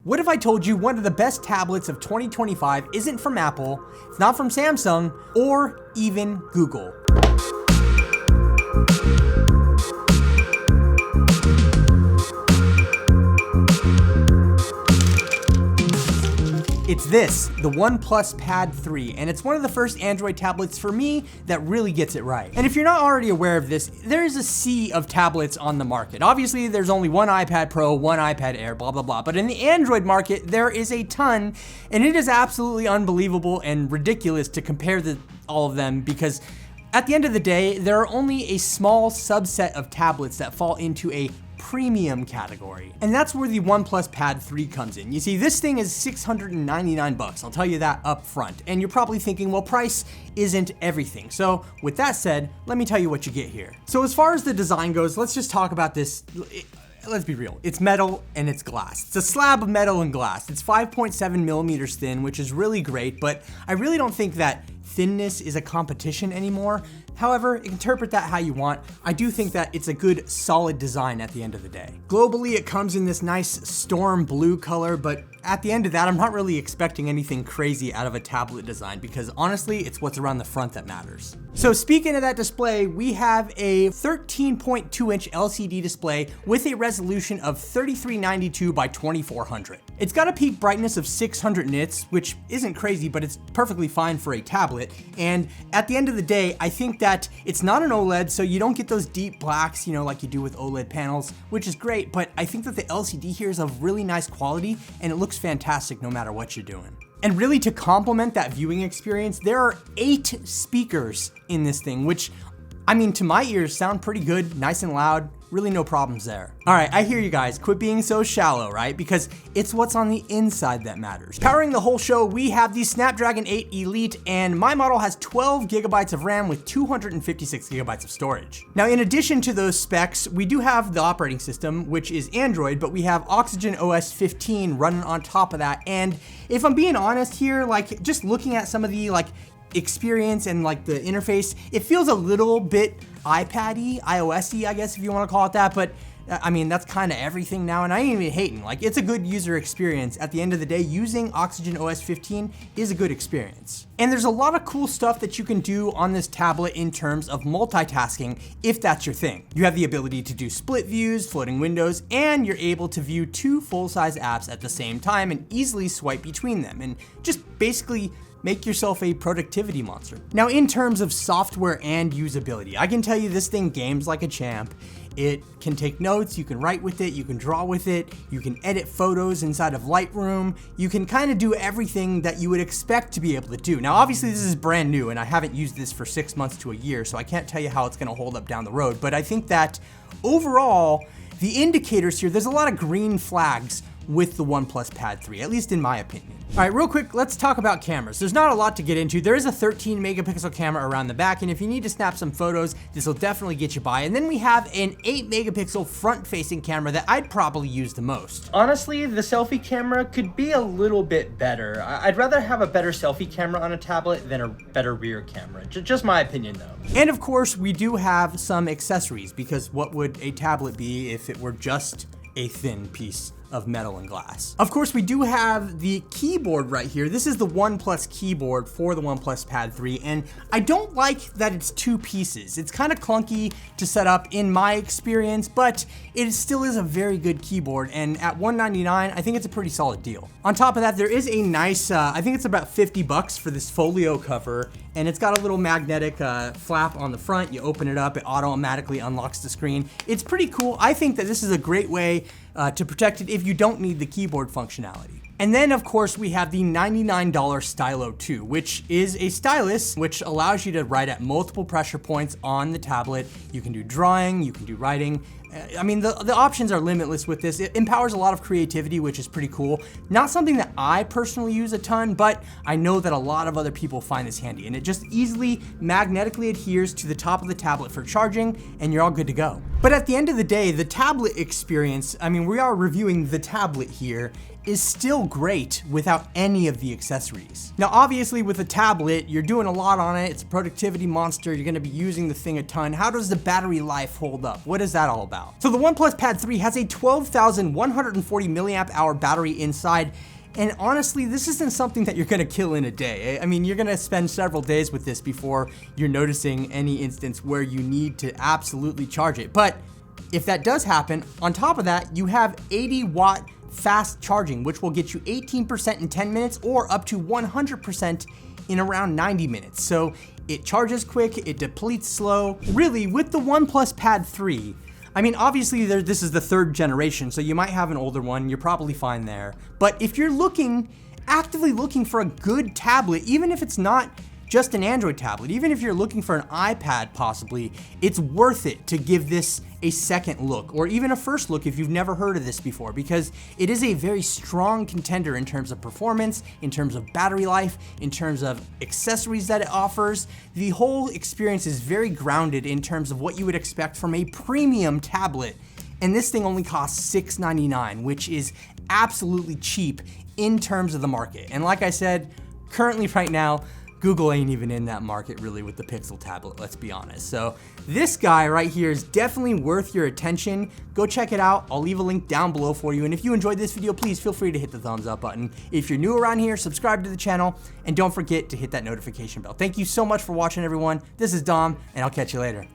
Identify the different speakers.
Speaker 1: What if I told you one of the best tablets of 2025 isn't from Apple, it's not from Samsung, or even Google? It's this, the OnePlus Pad 3, and it's one of the first Android tablets for me that really gets it right. And if you're not already aware of this, there is a sea of tablets on the market. Obviously, there's only one iPad Pro, one iPad Air, blah, blah, blah. But in the Android market, there is a ton, and it is absolutely unbelievable and ridiculous to compare all of them because at the end of the day, there are only a small subset of tablets that fall into a premium category. And that's where the OnePlus Pad 3 comes in. You see, this thing is $699. I'll tell you that up front. And you're probably thinking, well, price isn't everything. So with that said, let me tell you what you get here. So as far as the design goes, let's just talk about this. Let's be real, it's metal and it's glass. It's a slab of metal and glass. It's 5.7 millimeters thin, which is really great, but I really don't think that thinness is a competition anymore. However, interpret that how you want. I do think that it's a good, solid design at the end of the day. Globally, it comes in this nice storm blue color, but at the end of that, I'm not really expecting anything crazy out of a tablet design because honestly, it's what's around the front that matters. So speaking of that display, we have a 13.2 inch LCD display with a resolution of 3392 by 2400. It's got a peak brightness of 600 nits, which isn't crazy, but it's perfectly fine for a tablet. And at the end of the day, I think that it's not an OLED, so you don't get those deep blacks, like you do with OLED panels, which is great, but I think that the LCD here is of really nice quality and it looks fantastic no matter what you're doing. And really to complement that viewing experience, there are 8 speakers in this thing, which, I mean, to my ears sound pretty good, nice and loud, really no problems there. All right, I hear you guys, quit being so shallow, right? Because it's what's on the inside that matters. Powering the whole show, we have the Snapdragon 8 Elite, and my model has 12 gigabytes of RAM with 256 gigabytes of storage. Now, in addition to those specs, we do have the operating system, which is Android, but we have OxygenOS 15 running on top of that. And if I'm being honest here, just looking at some of the experience and the interface, it feels a little bit iPad-y, iOS-y, I guess if you want to call it that, but I mean, that's kind of everything now, and I ain't even hating. It's a good user experience. At the end of the day, using OxygenOS 15 is a good experience. And there's a lot of cool stuff that you can do on this tablet in terms of multitasking, if that's your thing. You have the ability to do split views, floating windows, and you're able to view 2 full-size apps at the same time and easily swipe between them, and just basically make yourself a productivity monster. Now, in terms of software and usability, I can tell you this thing games like a champ. It can take notes, you can write with it, you can draw with it, you can edit photos inside of Lightroom, you can kind of do everything that you would expect to be able to do. Now, obviously this is brand new and I haven't used this for 6 months to a year, so I can't tell you how it's gonna hold up down the road, but I think that overall, the indicators here, there's a lot of green flags with the OnePlus Pad 3, at least in my opinion. All right, real quick, let's talk about cameras. There's not a lot to get into. There is a 13 megapixel camera around the back, and if you need to snap some photos, this will definitely get you by. And then we have an 8 megapixel front-facing camera that I'd probably use the most. Honestly, the selfie camera could be a little bit better. I'd rather have a better selfie camera on a tablet than a better rear camera. Just my opinion, though. And of course, we do have some accessories, because what would a tablet be if it were just a thin piece of metal and glass? Of course, we do have the keyboard right here. This is the OnePlus keyboard for the OnePlus Pad 3, and I don't like that it's 2 pieces. It's kind of clunky to set up in my experience, but it still is a very good keyboard, and at $199, I think it's a pretty solid deal. On top of that, there is a nice, I think it's about $50 for this folio cover, and it's got a little magnetic flap on the front. You open it up, it automatically unlocks the screen. It's pretty cool. I think that this is a great way to protect it if you don't need the keyboard functionality. And then of course we have the $99 Stylo 2, which is a stylus which allows you to write at multiple pressure points on the tablet. You can do drawing, you can do writing. I mean, the options are limitless with this. It empowers a lot of creativity, which is pretty cool. Not something that I personally use a ton, but I know that a lot of other people find this handy, and it just easily magnetically adheres to the top of the tablet for charging, and you're all good to go. But at the end of the day, the tablet experience, I mean, we are reviewing the tablet here, is still great without any of the accessories. Now, obviously with a tablet, you're doing a lot on it. It's a productivity monster. You're gonna be using the thing a ton. How does the battery life hold up? What is that all about? about. So the OnePlus Pad 3 has a 12,140 milliamp hour battery inside. And honestly, this isn't something that you're gonna kill in a day. I mean, you're gonna spend several days with this before you're noticing any instance where you need to absolutely charge it. But if that does happen, on top of that, you have 80-watt fast charging, which will get you 18% in 10 minutes or up to 100% in around 90 minutes. So it charges quick, it depletes slow. Really, with the OnePlus Pad 3, I mean, obviously this is the 3rd generation, so you might have an older one, you're probably fine there. But if you're actively looking for a good tablet, even if it's not just an Android tablet, even if you're looking for an iPad possibly, it's worth it to give this a second look, or even a first look if you've never heard of this before, because it is a very strong contender in terms of performance, in terms of battery life, in terms of accessories that it offers. The whole experience is very grounded in terms of what you would expect from a premium tablet. And this thing only costs $699, which is absolutely cheap in terms of the market. And like I said, currently right now, Google ain't even in that market really with the Pixel tablet, let's be honest. So this guy right here is definitely worth your attention. Go check it out. I'll leave a link down below for you. And if you enjoyed this video, please feel free to hit the thumbs up button. If you're new around here, subscribe to the channel and don't forget to hit that notification bell. Thank you so much for watching, everyone. This is Dom, and I'll catch you later.